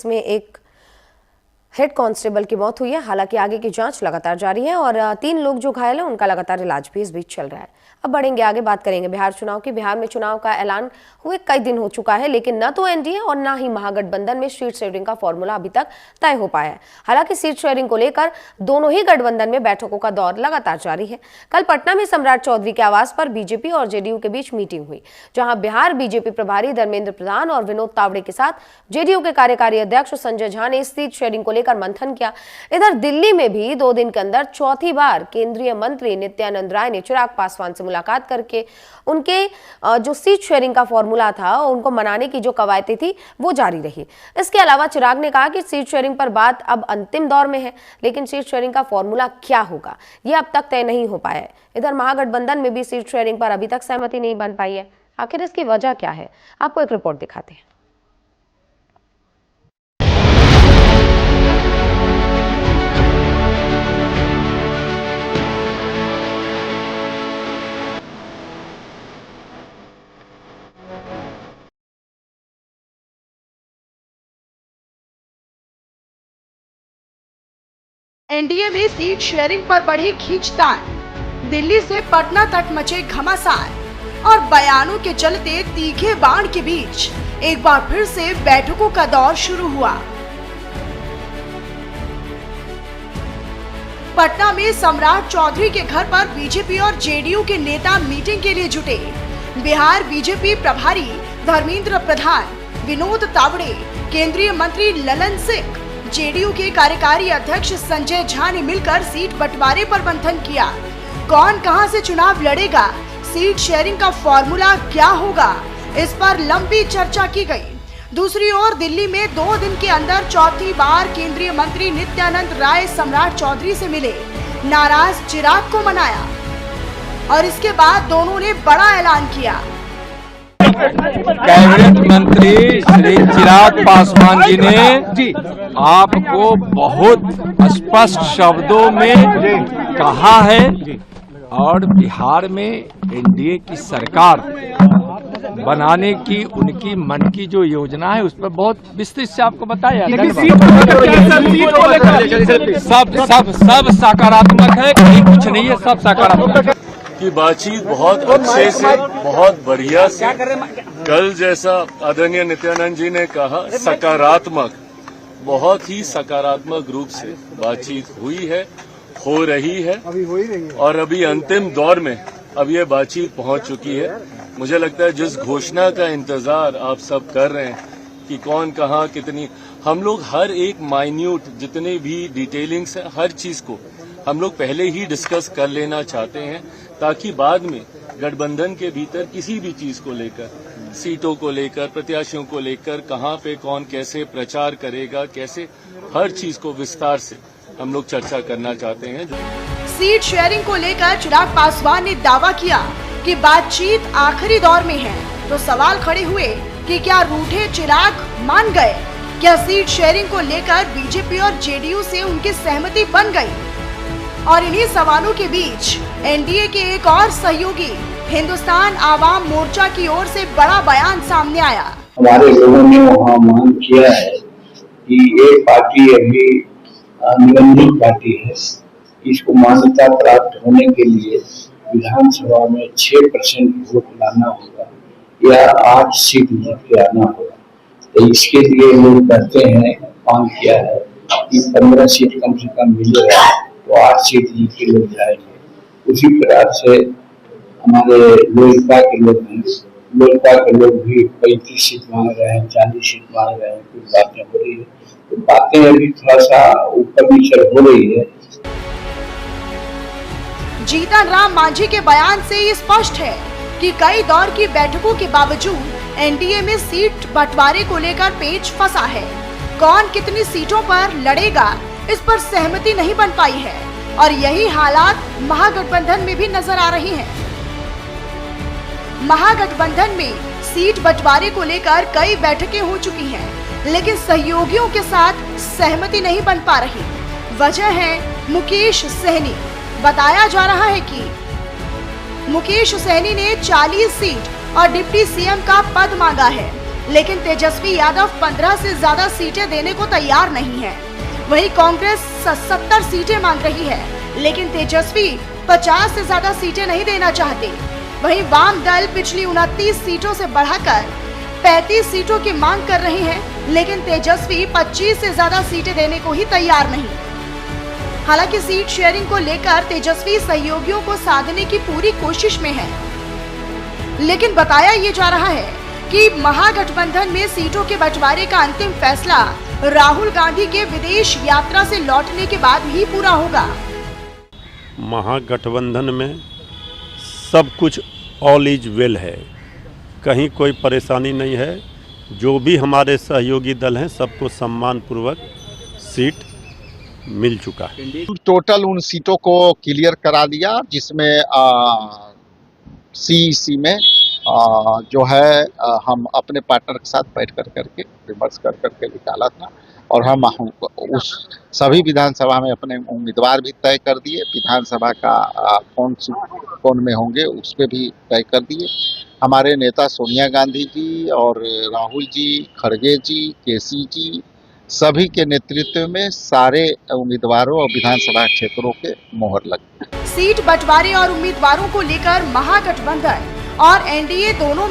इसमें एक head constable की मौत हुई है। हालांकि आगे की जांच लगातार जारी है और 3 लोग जो घायल हैं उनका लगातार इलाज भी इस बीच चल रहा है। अब बढ़ेंगे आगे, बात करेंगे बिहार चुनाव की। बिहार में चुनाव का ऐलान हुए कई दिन हो चुका है, लेकिन न तो एनडीए और न ही महागठबंधन में सीट शेयरिंग का फॉर्मूला अभी तक तय हो पाया है। हालांकि सीट शेयरिंग को लेकर दोनों ही गठबंधन में बैठकों का दौर लगातार जारी है। कल पटना में सम्राट चौधरी के आवास पर बीजेपी और जेडीयू के बीच मीटिंग हुई, जहां बिहार बीजेपी प्रभारी धर्मेंद्र प्रधान और विनोद तावड़े के साथ जेडीयू के कार्यकारी अध्यक्ष संजय झा ने सीट शेयरिंग को लेकर मंथन किया। इधर दिल्ली में भी 2 दिन के अंदर चौथी बार केंद्रीय मंत्री नित्यानंद राय ने चिराग पासवान से मुलाकात करके उनके जो सीट शेयरिंग का फॉर्मूला था उनको मनाने की जो कवायतें थी वो जारी रही। इसके अलावा चिराग ने कहा कि सीट शेयरिंग पर बात अब अंतिम दौर में है, लेकिन सीट शेयरिंग का फॉर्मूला क्या होगा ये अब तक तय नहीं हो पाया है। इधर महागठबंधन में भी सीट शेयरिंग पर अभी तक सहमति नहीं बन पाई है। आखिर इसकी वजह क्या है, आपको एक रिपोर्ट दिखाते हैं। एनडीए में सीट शेयरिंग पर बढ़ी खींचतान, दिल्ली से पटना तक मचे घमासान और बयानों के चलते तीखे बाण के बीच एक बार फिर से बैठकों का दौर शुरू हुआ। पटना में सम्राट चौधरी के घर पर बीजेपी और जेडीयू के नेता मीटिंग के लिए जुटे। बिहार बीजेपी प्रभारी धर्मेंद्र प्रधान, विनोद तावड़े, केंद्रीय मंत्री ललन सिंह, जेडीयू के कार्यकारी अध्यक्ष संजय झा ने मिलकर सीट बंटवारे पर मंथन किया। कौन कहां से चुनाव लड़ेगा, सीट शेयरिंग का फॉर्मूला क्या होगा, इस पर लंबी चर्चा की गई। दूसरी ओर दिल्ली में 2 दिन के अंदर चौथी बार केंद्रीय मंत्री नित्यानंद राय सम्राट चौधरी से मिले, नाराज चिराग को मनाया और इसके बाद दोनों ने बड़ा ऐलान किया। कैबिनेट मंत्री श्री चिराग पासवान जी ने आपको बहुत स्पष्ट शब्दों में कहा है और बिहार में एनडीए की सरकार बनाने की उनकी मन की जो योजना है उस पर बहुत विस्तृत से आपको बताया। सब सकारात्मक है, कहीं कुछ नहीं है, सब सकारात्मक की बातचीत बहुत अच्छे से, बहुत बढ़िया से, कल जैसा आदरणीय नित्यानंद जी ने कहा सकारात्मक, बहुत ही सकारात्मक रूप से बातचीत हुई है, हो रही है और अभी अंतिम दौर में अब ये बातचीत पहुंच चुकी है। मुझे लगता है जिस घोषणा का इंतजार आप सब कर रहे हैं कि कौन कहां कितनी, हम लोग हर एक माइन्यूट जितने भी डिटेलिंग्स है हर चीज को हम लोग पहले ही डिस्कस कर लेना चाहते हैं, ताकि बाद में गठबंधन के भीतर किसी भी चीज को लेकर, सीटों को लेकर, प्रत्याशियों को लेकर, कहां पे कौन कैसे प्रचार करेगा, कैसे, हर चीज को विस्तार से हम लोग चर्चा करना चाहते हैं। सीट शेयरिंग को लेकर चिराग पासवान ने दावा किया कि बातचीत आखिरी दौर में है, तो सवाल खड़े हुए कि क्या रूठे चिराग मान गए? क्या सीट शेयरिंग को लेकर बीजेपी और जेडीयू से उनकी सहमति बन गई? और इन्हीं सवालों के बीच एनडीए के एक और सहयोगी हिंदुस्तान आवाम मोर्चा की ओर से बड़ा बयान सामने आया। हमारे लोगों ने वहाँ मांग किया है कि ये पार्टी अभी निबंधित पार्टी है, इसको मान्यता प्राप्त होने के लिए विधानसभा में 6% वोट लाना होगा या 8 सीट जीत के आना होगा। तो इसके लिए लोग कहते हैं, मांग किया है कि 15 सीट कम से कम मिलेगा तो 8 सीट जीत के लोग जाएंगे। उसी प्रकार से हमारे लोजपा के लोग हैं, लोजपा के लोग भी 35 सीट मांग रहे हैं, 40 सीट मांग रहे हैं, कुछ बातें हो रही है, तो बातें अभी थोड़ा सा ऊपर नीचे हो रही है। जीतन राम मांझी के बयान से ये स्पष्ट है कि कई दौर की बैठकों के बावजूद एनडीए में सीट बंटवारे को लेकर पेच फंसा है। कौन कितनी सीटों पर लड़ेगा, इस पर सहमति नहीं बन पाई है और यही हालात महागठबंधन में भी नजर आ रही हैं। महागठबंधन में सीट बंटवारे को लेकर कई बैठकें हो चुकी हैं, लेकिन सहयोगियों के साथ सहमति नहीं बन पा रही। वजह है मुकेश सहनी। बताया जा रहा है कि मुकेश सहनी ने 40 सीट और डिप्टी सीएम का पद मांगा है, लेकिन तेजस्वी यादव 15 से ज्यादा सीटें देने को तैयार नहीं है। वहीं कांग्रेस 70 सीटें मांग रही है, लेकिन तेजस्वी 50 से ज्यादा सीटें नहीं देना चाहते। वहीं वाम दल पिछली 29 सीटों से बढ़ाकर 35 सीटों की मांग कर रहे हैं, लेकिन तेजस्वी 25 से ज्यादा सीटें देने को ही तैयार नहीं। हालांकि सीट शेयरिंग को लेकर तेजस्वी सहयोगियों को साधने की पूरी कोशिश में है, लेकिन बताया ये जा रहा है कि महागठबंधन में सीटों के बंटवारे का अंतिम फैसला राहुल गांधी के विदेश यात्रा से लौटने के बाद ही पूरा होगा। महागठबंधन में सब कुछ ऑल इज वेल है, कहीं कोई परेशानी नहीं है। जो भी हमारे सहयोगी दल हैं सबको सम्मानपूर्वक सीट मिल चुका है। टोटल उन सीटों को क्लियर करा दिया जिसमें सीईसी में जो है हम अपने पार्टनर के साथ बैठ करके विमर्श करके निकाला था, और हम उस सभी विधानसभा में अपने उम्मीदवार भी तय कर दिए। विधानसभा का कौन में होंगे उस पर भी तय कर दिए। हमारे नेता सोनिया गांधी जी और राहुल जी, खड़गे जी, केसी जी, सभी के नेतृत्व में सारे उम्मीदवारों और विधानसभा क्षेत्रों के मोहर लगी। सीट बंटवारे और उम्मीदवारों को लेकर महागठबंधन और एनडीए दोनों में